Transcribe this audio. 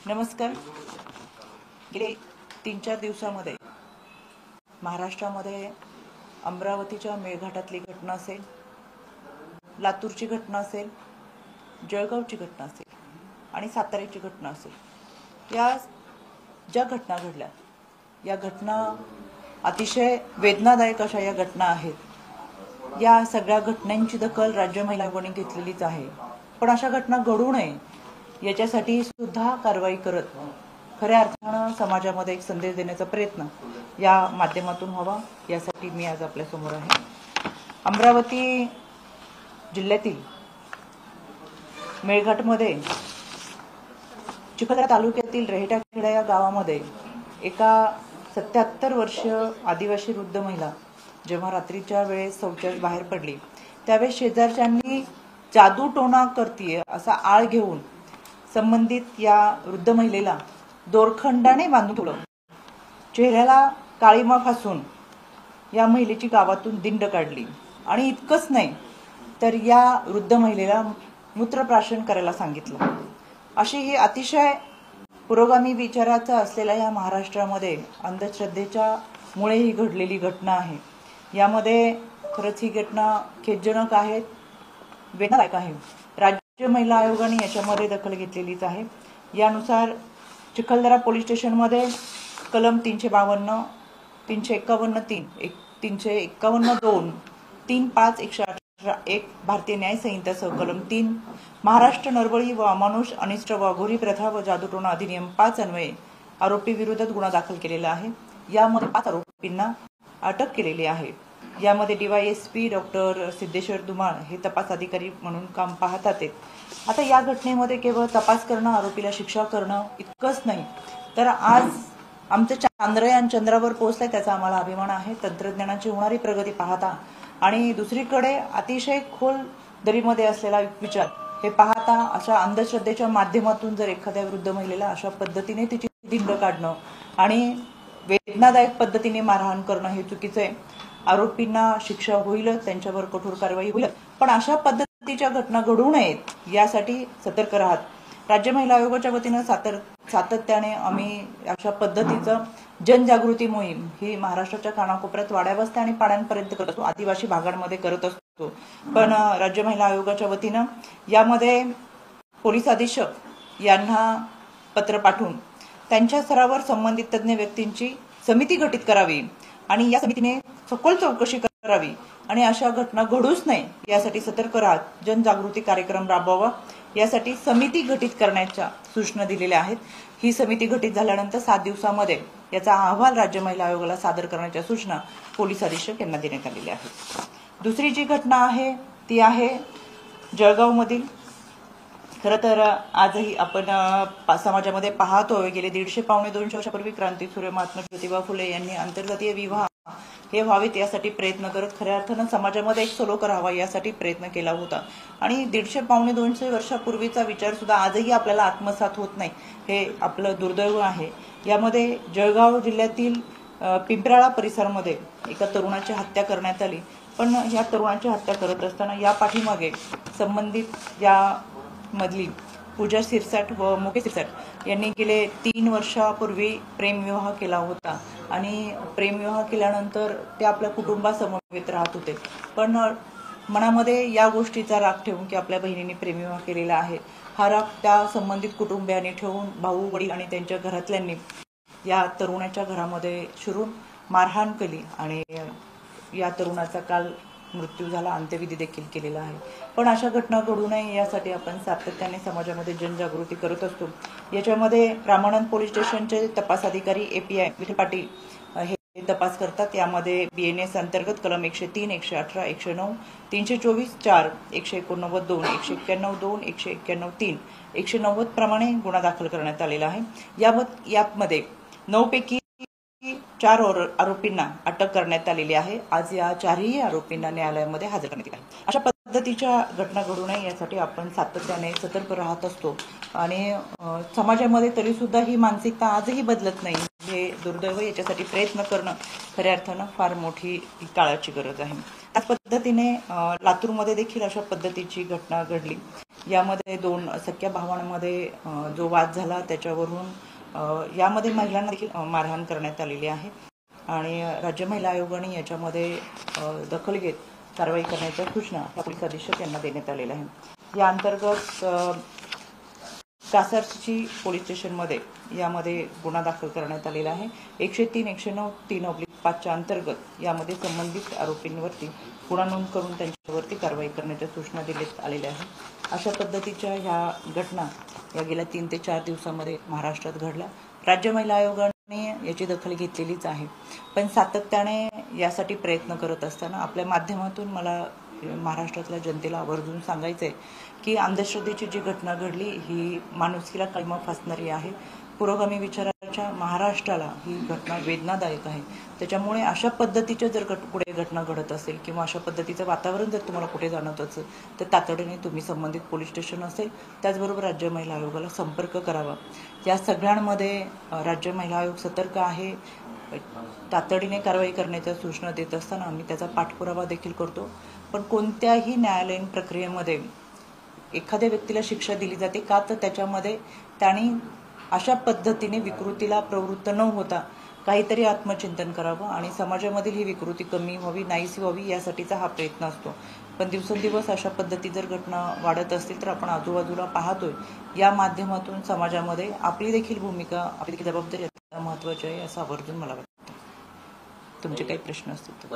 नमस्कार. गेले 3-4 दिवसांमध्ये महाराष्ट्रामध्ये अमरावतीच्या मेळघाटातली घटना असेल, लातूरची घटना असेल, जळगावची घटना असेल आणि साताऱ्याची घटना असेल, या ज्या घटना घडल्या या घटना अतिशय वेदनादायक अशा या घटना आहेत. या सगळ्या घटनांची दखल राज्य महिला आयोगाने घेतलेलीच आहे. पण अशा घटना घडू नये याच्यासाठी सुद्धा कारवाई करत खऱ्या अर्थानं समाजामध्ये एक संदेश देण्याचा प्रयत्न या माध्यमातून व्हावा, यासाठी मी आज आपल्या समोर आहे. अमरावती जिल्ह्यातील मेळघाटमध्ये चिखलदरा तालुक्यातील रेहटाखेडा या गावामध्ये एका 77 वर्षीय आदिवासी वृद्ध महिला जेव्हा रात्रीच्या वेळेस शौचास बाहेर पडली त्यावेळेस शेजारच्यांनी जादू टोणा करतीये असा आळ घेऊन संबंधित या वृद्ध महिलेला दोरखंडाने बांधून ठेवलं. चेहऱ्याला काळीमा फासून या महिलेची गावातून दिंड काढली आणि इतकंच नाही तर या वृद्ध महिलेला मूत्रप्राशन करायला सांगितलं. अशी ही अतिशय पुरोगामी विचाराचा असलेल्या या महाराष्ट्रामध्ये अंधश्रद्धेच्या मुळे ही घडलेली घटना आहे. यामध्ये खरंच ही घटना खेदजनक आहे, वेदनादायक आहे. राज्य महिला आयोगाने याच्यामध्ये दखल घेतलेलीच आहे. यानुसार चिखलदरा पोलीस स्टेशनमध्ये कलम 352, 351(3), 351(2), 35, 118(1) भारतीय न्याय संहितासह कलम 3 महाराष्ट्र नरबळी व अमानुष अनिष्ट व अघोरी प्रथा व जादूटोणा अधिनियम 5 अन्वये आरोपी विरोधात गुन्हा दाखल केलेला आहे. यामध्ये 5 आरोपींना अटक केलेली आहे. यामध्ये DYSP डॉक्टर सिद्धेश्वर धुमाळ हे तपास अधिकारी म्हणून काम पाहतात. आता या घटनेमध्ये केवळ तपास करणं, आरोपीला शिक्षा करणं इतकंच नाही तर आज आमचं चांद्रयान चंद्रावर पोहोचलंय त्याचा आम्हाला अभिमान आहे. तंत्रज्ञानाची होणारी प्रगती पाहता आणि दुसरीकडे अतिशय खोल दरीमध्ये असलेला विचार हे पाहता अशा अंधश्रद्धेच्या माध्यमातून जर एखाद्या वृद्ध महिलेला अशा पद्धतीने तिची दिंड काढणं आणि वेदनादायक पद्धतीने मारहाण करणं हे चुकीचं आहे. आरोपींना शिक्षा होईल, त्यांच्यावर कठोर कारवाई होईल, पण अशा पद्धतीच्या घटना घडू नयेत यासाठी सतर्क राहत. राज्य महिला आयोगाच्या वतीनं सातत्याने आम्ही अशा पद्धतीचं जनजागृती मोहीम ही महाराष्ट्राच्या कानाकोपऱ्यात, वाड्यावस्त्या आणि पाड्यांपर्यंत करत असतो, आदिवासी भागांमध्ये करत असतो. पण राज्य महिला आयोगाच्या वतीनं यामध्ये पोलीस अधीक्षक यांना पत्र पाठवून त्यांच्या स्तरावर संबंधित तज्ज्ञ व्यक्तींची समिती गठीत करावी आणि या समितीने सखोल चौकशी करावी आणि अशा घटना घडूच नये यासाठी सतर्क राहत जनजागृती कार्यक्रम राबवावा यासाठी समिती गठीत करण्याच्या सूचना दिलेल्या आहेत. ही समिती गठीत झाल्यानंतर 7 दिवसांमध्ये याचा अहवाल राज्य महिला आयोगाला सादर करण्याच्या सूचना पोलीस अधीक्षक यांना देण्यात आलेल्या आहेत. दुसरी जी घटना आहे ती आहे जळगावमधील. खरं तर आजही आपण समाजामध्ये पाहतोय गेले 150-200 वर्षापूर्वी क्रांतीसूर्य महात्मा ज्योतिबा फुले यांनी आंतरजातीय विवाह हे व्हावेत यासाठी प्रयत्न करत खऱ्या अर्थानं समाजामध्ये एक सलोखा राहावा यासाठी प्रयत्न केला होता. आणि 150-200 वर्षापूर्वीचा विचार सुद्धा आजही आपल्याला आत्मसात होत नाही हे आपलं दुर्दैव आहे. यामध्ये जळगाव जिल्ह्यातील पिंपराळा परिसरामध्ये एका तरुणाची हत्या करण्यात आली. पण या तरुणाची हत्या करत असताना या पाठीमागे संबंधित या मधली पूजा सिरसाट व मुकेश सिरसाट यांनी गेले 3 वर्षापूर्वी प्रेमविवाह केला होता आणि प्रेमविवाह केल्यानंतर ते आपल्या कुटुंबासमवेत राहत होते. पण मनामध्ये या गोष्टीचा राग ठेवून की आपल्या बहिणीने प्रेमविवाह केलेला आहे हा राग त्या संबंधित कुटुंबियांनी ठेवून भाऊ, वडील आणि त्यांच्या घरातल्यांनी या तरुणाच्या घरामध्ये शिरून मारहाण केली आणि या तरुणाचा काल मृत्यू झाला, अंत्यविधी देखील केलेला आहे. पण अशा घटना घडू नये यासाठी आपण सातत्याने समाजामध्ये जनजागृती करत असतो. याच्यामध्ये रामानंद पोलीस स्टेशनचे तपास अधिकारी API विठ्ठल पाटील हे तपास करतात. यामध्ये BNS अंतर्गत कलम 103, 118, 109, 324(4), 189(2), 191(2), 191(3), 190 प्रमाणे गुन्हा दाखल करण्यात आलेला आहे. यामध्ये 9 पैकी 4 आरोपींना अटक करण्यात आलेली आहे. आज या 4ही आरोपींना न्यायालयामध्ये हजर करण्यात आले आहे. अशा पद्धतीच्या घटना घडू नये यासाठी आपण सातत्याने सतर्क राहत असतो आणि समाजामध्ये तरी सुद्धा ही मानसिकता आजही बदलत नाही हे दुर्दैव. याच्यासाठी प्रयत्न करणं खऱ्या अर्थानं फार मोठी काळाची गरज आहे. त्याच पद्धतीने लातूरमध्ये देखील अशा पद्धतीची घटना घडली. यामध्ये 2 सख्या भावांमध्ये जो वाद झाला त्याच्यावरून यामध्ये महिलांना देखील मारहाण करण्यात आलेली आहे आणि राज्य महिला आयोगाने याच्यामध्ये दखल घेत कारवाई करण्याच्या सूचना पोलीस अधीक्षक यांना देण्यात आलेल्या आहेत। या अंतर्गत कासारची पोलीस स्टेशनमध्ये यामध्ये गुन्हा दाखल करण्यात आलेला आहे। 103/109/3/5 च्या अंतर्गत यामध्ये संबंधित आरोपींवरती गुन्हा नोंद करून त्यांच्यावरती कारवाई करण्याच्या सूचना देण्यात आलेल्या आहेत। अशा पद्धतीच्या ह्या घटना या गेल्या 3 ते 4 दिवसांमध्ये महाराष्ट्रात घडल्या। राज्य महिला आयोगाने याची दखल घेतलेलीच आहे, पण सातत्याने यासाठी प्रयत्न करत असताना आपल्या माध्यमातून मला महाराष्ट्रातल्या जनतेला आवर्जून सांगायचं आहे की अंधश्रद्धेची जी घटना घडली ही माणुसकीला कलमा फासणारी आहे। पुरोगामी विचाराच्या महाराष्ट्राला ही घटना वेदनादायक आहे। त्याच्यामुळे अशा पद्धतीच्या जर पुढे घटना घडत असेल किंवा अशा पद्धतीचं वातावरण जर तुम्हाला कुठे जाणवत असेल तर तातडीने तुम्ही संबंधित पोलीस स्टेशन असेल त्याचबरोबर राज्य महिला आयोगाला संपर्क करावा। या सगळ्यांमध्ये राज्य महिला आयोग सतर्क आहे। तातडीने कारवाई करण्याच्या सूचना देत असताना आम्ही त्याचा पाठपुरावा देखील करतो, पण कोणत्याही न्यायालयीन प्रक्रियेमध्ये एखाद्या व्यक्तीला शिक्षा दिली जाते का तर त्याच्यामध्ये त्यांनी अशा पद्धतीने विकृतीला प्रवृत्त न होता काहीतरी आत्मचिंतन करावं आणि समाजामधील ही विकृती कमी व्हावी, नाहीशी व्हावी यासाठीचा हा प्रयत्न असतो। पण दिवसेंदिवस अशा पद्धती जर घटना वाढत असतील तर आपण आजूबाजूला पाहतोय या माध्यमातून समाजामध्ये आपली देखील भूमिका, आपली देखील जबाबदारी महत्त्वाची आहे असं आवर्जून मला वाटतं। तुमचे काही प्रश्न असतील तर